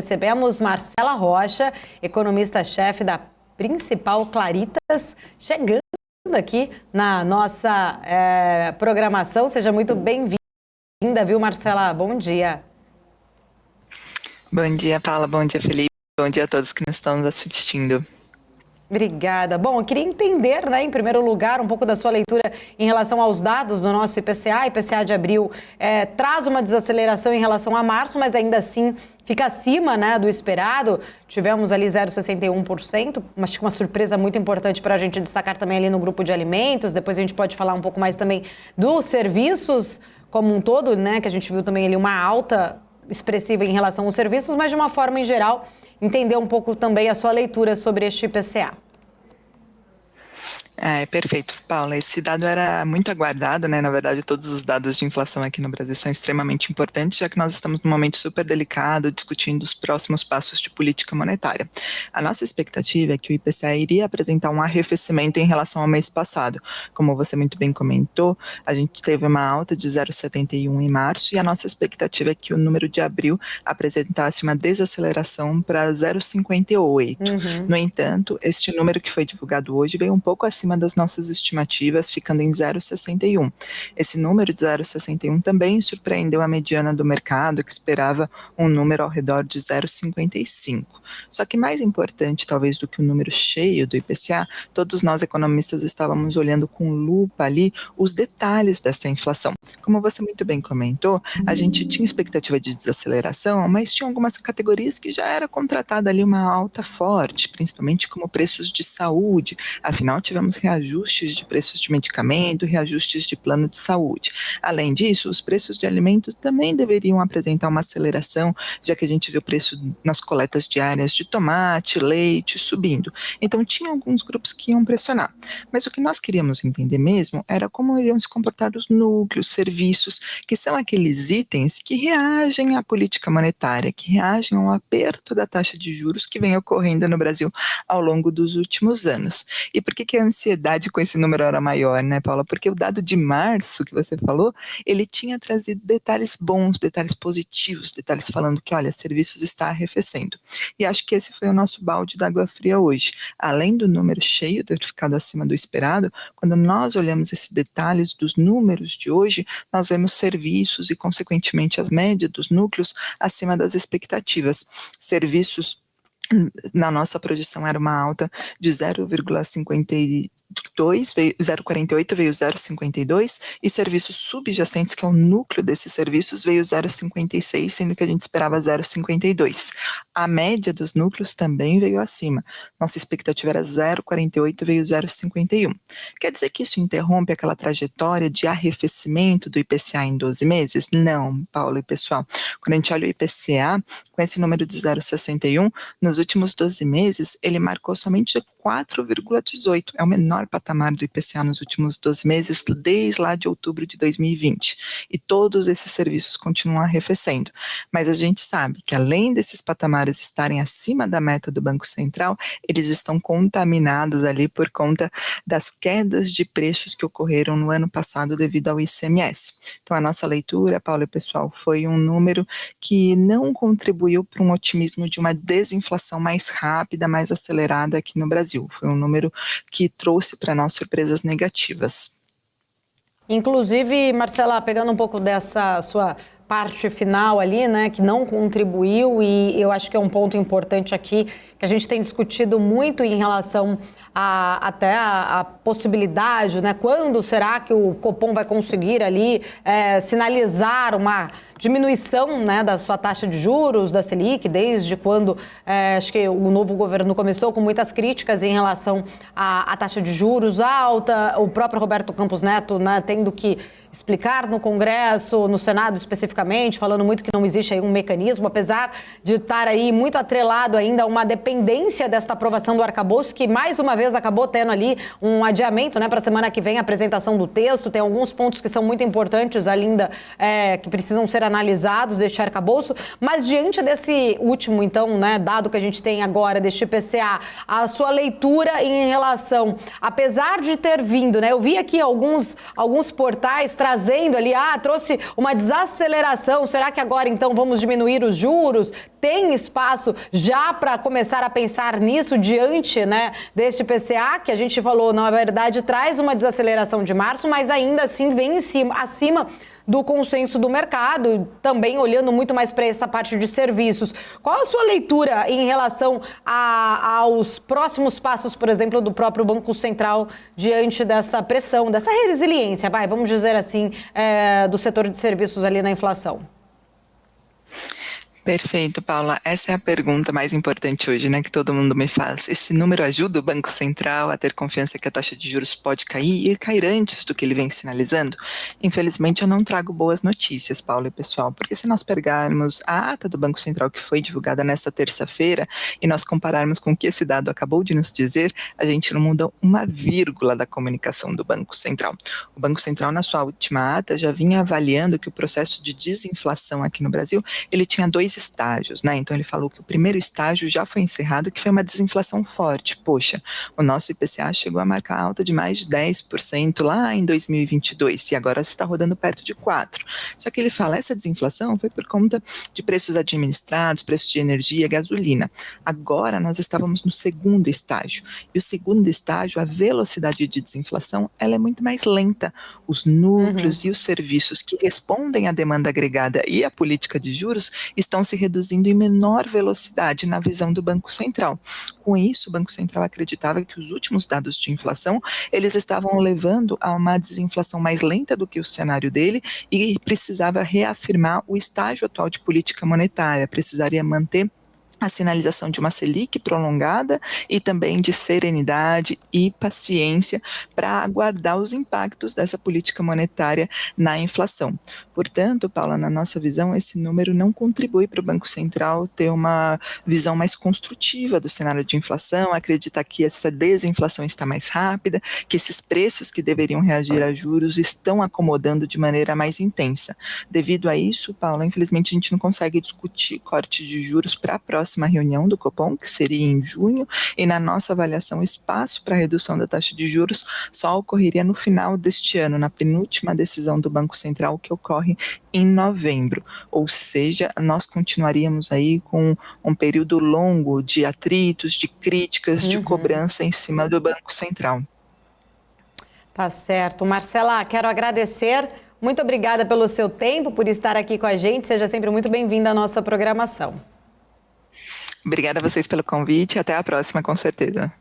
recebemos Marcela Rocha, economista-chefe da principal Claritas, chegando aqui na nossa programação. Seja muito bem-vinda, viu, Marcela? Bom dia. Bom dia, Paula. Bom dia, Felipe. Bom dia a todos que nos estão nos assistindo. Obrigada. Bom, eu queria entender, em primeiro lugar, um pouco da sua leitura em relação aos dados do nosso IPCA. IPCA de abril traz uma desaceleração em relação a março, mas ainda assim fica acima, do esperado. Tivemos ali 0,61%, mas uma surpresa muito importante para a gente destacar também ali no grupo de alimentos. Depois a gente pode falar um pouco mais também dos serviços como um todo, que a gente viu também ali uma alta expressiva em relação aos serviços, mas de uma forma em geral, entender um pouco também a sua leitura sobre este IPCA. Perfeito, Paula. Esse dado era muito aguardado, Na verdade, todos os dados de inflação aqui no Brasil são extremamente importantes, já que nós estamos num momento super delicado, discutindo os próximos passos de política monetária. A nossa expectativa é que o IPCA iria apresentar um arrefecimento em relação ao mês passado. Como você muito bem comentou, a gente teve uma alta de 0,71 em março e a nossa expectativa é que o número de abril apresentasse uma desaceleração para 0,58. No entanto, este número que foi divulgado hoje veio um pouco acima das nossas estimativas, ficando em 0,61. Esse número de 0,61 também surpreendeu a mediana do mercado, que esperava um número ao redor de 0,55. Só que mais importante, talvez, do que o número cheio do IPCA, todos nós economistas estávamos olhando com lupa ali os detalhes desta inflação. Como você muito bem comentou, a gente tinha expectativa de desaceleração, mas tinha algumas categorias que já era contratada ali uma alta forte, principalmente como preços de saúde. Afinal, tivemos reajustes de preços de medicamento, reajustes de plano de saúde. Além disso, os preços de alimentos também deveriam apresentar uma aceleração, já que a gente viu o preço nas coletas diárias de tomate, leite subindo. Então, tinha alguns grupos que iam pressionar. Mas o que nós queríamos entender mesmo era como iriam se comportar os núcleos, serviços, que são aqueles itens que reagem à política monetária, que reagem ao aperto da taxa de juros que vem ocorrendo no Brasil ao longo dos últimos anos. E por que a ansiedade com esse número era maior, Paula? Porque o dado de março que você falou, ele tinha trazido detalhes bons, detalhes positivos, detalhes falando que, olha, serviços está arrefecendo. E acho que esse foi o nosso balde d'água fria hoje. Além do número cheio ter ficado acima do esperado, quando nós olhamos esses detalhes dos números de hoje, nós vemos serviços e, consequentemente, as médias dos núcleos acima das expectativas. Serviços, na nossa projeção, era uma alta de 0,52, 0,48 veio 0,52 e serviços subjacentes, que é o núcleo desses serviços, veio 0,56, sendo que a gente esperava 0,52. A média dos núcleos também veio acima. Nossa expectativa era 0,48, veio 0,51. Quer dizer que isso interrompe aquela trajetória de arrefecimento do IPCA em 12 meses? Não, Paulo e pessoal. Quando a gente olha o IPCA, com esse número de 0,61, nos últimos 12 meses, ele marcou somente 4,18. É o menor patamar do IPCA nos últimos 12 meses, desde lá de outubro de 2020. E todos esses serviços continuam arrefecendo. Mas a gente sabe que, além desses patamares estarem acima da meta do Banco Central, eles estão contaminados ali por conta das quedas de preços que ocorreram no ano passado devido ao ICMS. Então, a nossa leitura, Paulo e pessoal, foi um número que não contribuiu para um otimismo de uma desinflação mais rápida, mais acelerada aqui no Brasil. Foi um número que trouxe para nós surpresas negativas. Inclusive, Marcela, pegando um pouco dessa sua parte final ali, que não contribuiu, e eu acho que é um ponto importante aqui, que a gente tem discutido muito em relação até a possibilidade, quando será que o Copom vai conseguir ali sinalizar uma diminuição, da sua taxa de juros, da Selic, desde quando acho que o novo governo começou com muitas críticas em relação à taxa de juros alta, o próprio Roberto Campos Neto, tendo que explicar no Congresso, no Senado especificamente, falando muito que não existe aí um mecanismo, apesar de estar aí muito atrelado ainda a uma dependência desta aprovação do arcabouço, que mais uma vez acabou tendo ali um adiamento, para a semana que vem a apresentação do texto. Tem alguns pontos que são muito importantes ainda, que precisam ser analisados deste arcabouço, mas diante desse último, então, né, dado que a gente tem agora deste IPCA, a sua leitura em relação, apesar de ter vindo, né, eu vi aqui alguns portais trazendo ali, trouxe uma desaceleração, será que agora então vamos diminuir os juros? Tem espaço já para começar a pensar nisso diante, né, deste IPCA, que a gente falou, na verdade, traz uma desaceleração de março, mas ainda assim vem acima do consenso do mercado, também olhando muito mais para essa parte de serviços. Qual a sua leitura em relação aos próximos passos, por exemplo, do próprio Banco Central diante dessa pressão, dessa resiliência, vamos dizer assim, do setor de serviços ali na inflação? Perfeito, Paula. Essa é a pergunta mais importante hoje, né, que todo mundo me faz. Esse número ajuda o Banco Central a ter confiança que a taxa de juros pode cair e cair antes do que ele vem sinalizando? Infelizmente, eu não trago boas notícias, Paula e pessoal, porque se nós pegarmos a ata do Banco Central que foi divulgada nesta terça-feira e nós compararmos com o que esse dado acabou de nos dizer, a gente não muda uma vírgula da comunicação do Banco Central. O Banco Central, na sua última ata, já vinha avaliando que o processo de desinflação aqui no Brasil, ele tinha dois estágios, né? Então ele falou que o primeiro estágio já foi encerrado, que foi uma desinflação forte. Poxa, o nosso IPCA chegou a marcar alta de mais de 10% lá em 2022 e agora está rodando perto de 4%. Só que ele fala, essa desinflação foi por conta de preços administrados, preços de energia, gasolina. Agora nós estávamos no segundo estágio. E o segundo estágio, a velocidade de desinflação, ela é muito mais lenta. Os núcleos e os serviços que respondem à demanda agregada e à política de juros estão se reduzindo em menor velocidade na visão do Banco Central. Com isso, o Banco Central acreditava que os últimos dados de inflação, eles estavam levando a uma desinflação mais lenta do que o cenário dele e precisava reafirmar o estágio atual de política monetária, precisaria manter a sinalização de uma Selic prolongada e também de serenidade e paciência para aguardar os impactos dessa política monetária na inflação. Portanto, Paula, na nossa visão, esse número não contribui para o Banco Central ter uma visão mais construtiva do cenário de inflação, acreditar que essa desinflação está mais rápida, que esses preços que deveriam reagir a juros estão acomodando de maneira mais intensa. Devido a isso, Paula, infelizmente a gente não consegue discutir corte de juros para a próxima reunião do Copom, que seria em junho, e na nossa avaliação, o espaço para redução da taxa de juros só ocorreria no final deste ano, na penúltima decisão do Banco Central, que ocorre em novembro. Ou seja, nós continuaríamos aí com um período longo de atritos, de críticas, de cobrança em cima do Banco Central. Tá certo. Marcela, quero agradecer. Muito obrigada pelo seu tempo, por estar aqui com a gente. Seja sempre muito bem-vinda à nossa programação. Obrigada a vocês pelo convite e até a próxima, com certeza.